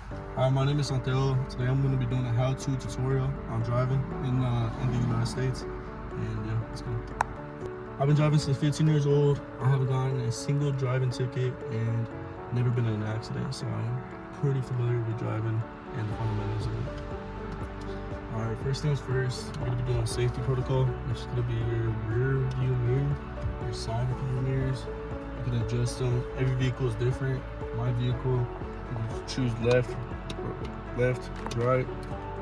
Hi, my name is Santiago. Today I'm going to be doing a how-to tutorial on driving in the United States. And yeah, let's go. I've been driving since 15 years old. I haven't gotten a single driving ticket and never been in an accident, so I'm pretty familiar with driving and the fundamentals of it. Alright, first things first, we're going to be doing a safety protocol, which is going to be your rear view mirror, your side view mirrors. You can adjust them. Every vehicle is different. My vehicle, you choose left, right,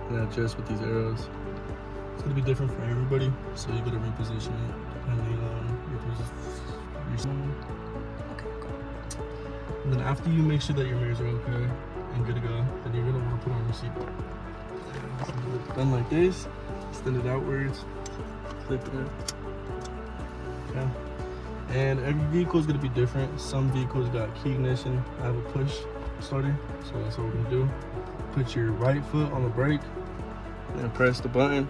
and adjust with these arrows. It's gonna be different for everybody, so you gotta reposition it depending on your position. Okay, go. And then after you make sure that your mirrors are okay and good to go, then you're gonna want to put on your seatbelt. Done like this, extend it outwards, flip it. Okay. And every vehicle is gonna be different. Some vehicles got key ignition. I have a push starter, so that's what we're gonna do. Put your right foot on the brake and press the button,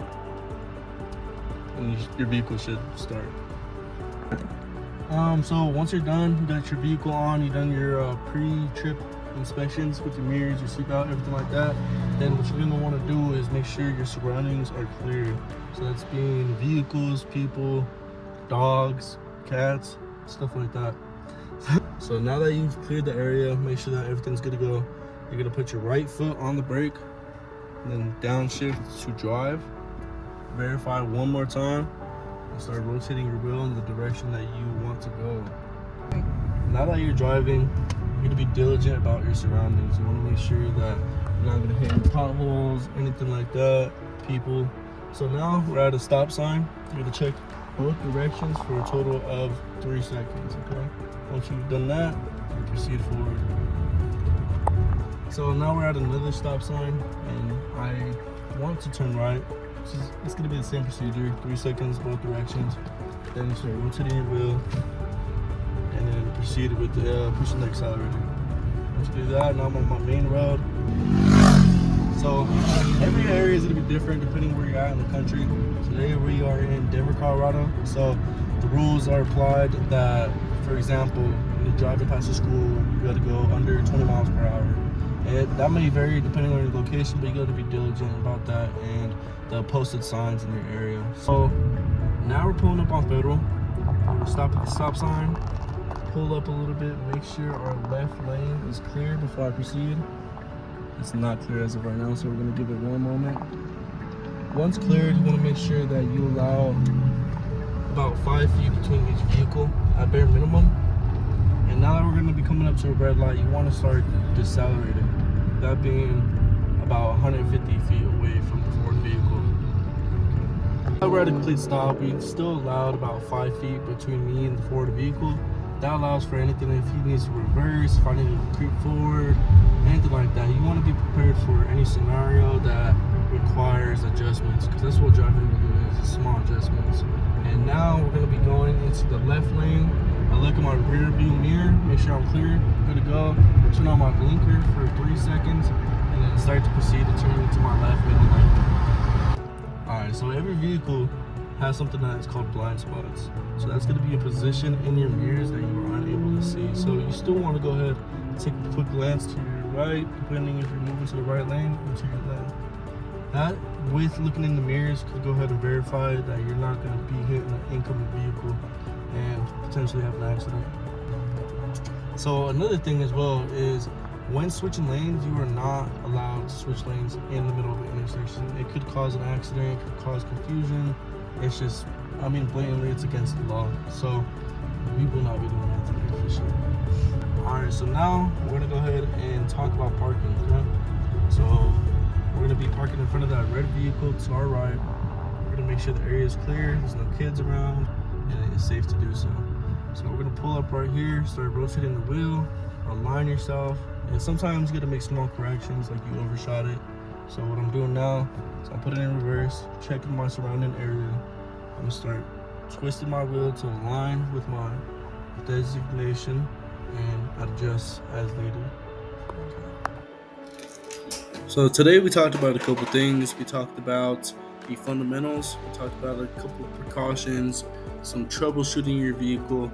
and your vehicle should start. So once you're done, you got your vehicle on, you've done your pre-trip inspections with your mirrors, your seatbelt, everything like that. Then what you're gonna want to do is make sure your surroundings are clear. So that's being vehicles, people, dogs, cats, stuff like that. So now that you've cleared the area, make sure that everything's good to go. You're gonna put your right foot on the brake, and then downshift to drive. Verify one more time, and start rotating your wheel in the direction that you want to go. Now that you're driving, you're gonna be diligent about your surroundings. You wanna make sure that you're not gonna hit any potholes, anything like that, people. So now we're at a stop sign. You're gonna check both directions for a total of 3 seconds, okay? Once you've done that, you proceed forward. So now we're at another stop sign, and I want to turn right. It's gonna be the same procedure, 3 seconds, both directions. Then you start rotating your wheel, and then proceed with the pushing the accelerator. Once you do that, now I'm on my main road. So every area is gonna be different depending where you're at in the country. Today we are in Denver, Colorado. So the rules are applied that, for example, when you're driving past a school, you gotta go under 20 miles per hour. That may vary depending on your location, but you gotta be diligent about that and the posted signs in your area. So now we're pulling up on Federal. We're gonna stop at the stop sign, pull up a little bit, make sure our left lane is clear before I proceed. It's not clear as of right now, so we're gonna give it one moment. Once cleared, you wanna make sure that you allow about 5 feet between each vehicle at bare minimum. And now that we're gonna be coming up to a red light, you wanna start decelerating. That being about 150 feet away from the forward vehicle. Now we're at a complete stop. We still allowed about 5 feet between me and the forward vehicle. That allows for anything if he needs to reverse, if I need to creep forward, anything like that. You want to be prepared for any scenario that requires adjustments, because that's what driving is, small adjustments. And now we're going to be going into the left lane. I look at my rear view mirror, make sure I'm clear, good to go. Turn on my blinker for 3 seconds, and then start to proceed to turn into my left middle lane. Alright, so every vehicle has something that is called blind spots. So that's going to be a position in your mirrors that you are unable to see. So you still want to go ahead and take a quick glance to your right, depending if you're moving to the right lane or to your left. That, with looking in the mirrors, could go ahead and verify that you're not going to be hitting an incoming vehicle and potentially have an accident. So another thing as well is, when switching lanes, you are not allowed to switch lanes in the middle of an intersection. It could cause an accident, it could cause confusion. It's just, blatantly it's against the law. So we will not be doing that today for sure. Alright, so now we're gonna go ahead and talk about parking, okay? So we're gonna be parking in front of that red vehicle to our right. We're gonna make sure the area is clear, there's no kids around, and it's safe to do so. So we're gonna pull up right here, start rotating the wheel, align yourself, and sometimes you gotta make small corrections, like you overshot it. So what I'm doing now is I'm putting it in reverse, checking my surrounding area. I'm gonna start twisting my wheel to align with my designation and adjust as needed. So today we talked about a couple things. We talked about the fundamentals. We talked about a couple of precautions, some troubleshooting your vehicle.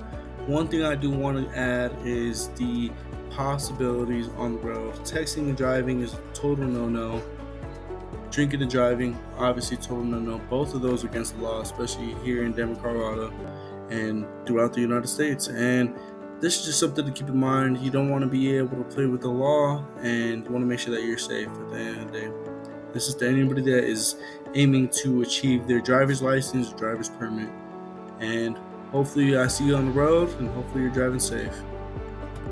One thing I do want to add is the possibilities on the road. Texting and driving is a total no-no. Drinking and driving, obviously total no-no. Both of those are against the law, especially here in Denver, Colorado, and throughout the United States. And this is just something to keep in mind. You don't want to be able to play with the law, and you want to make sure that you're safe at the end of the day. This is to anybody that is aiming to achieve their driver's license, driver's permit. And hopefully I see you on the road, and hopefully you're driving safe.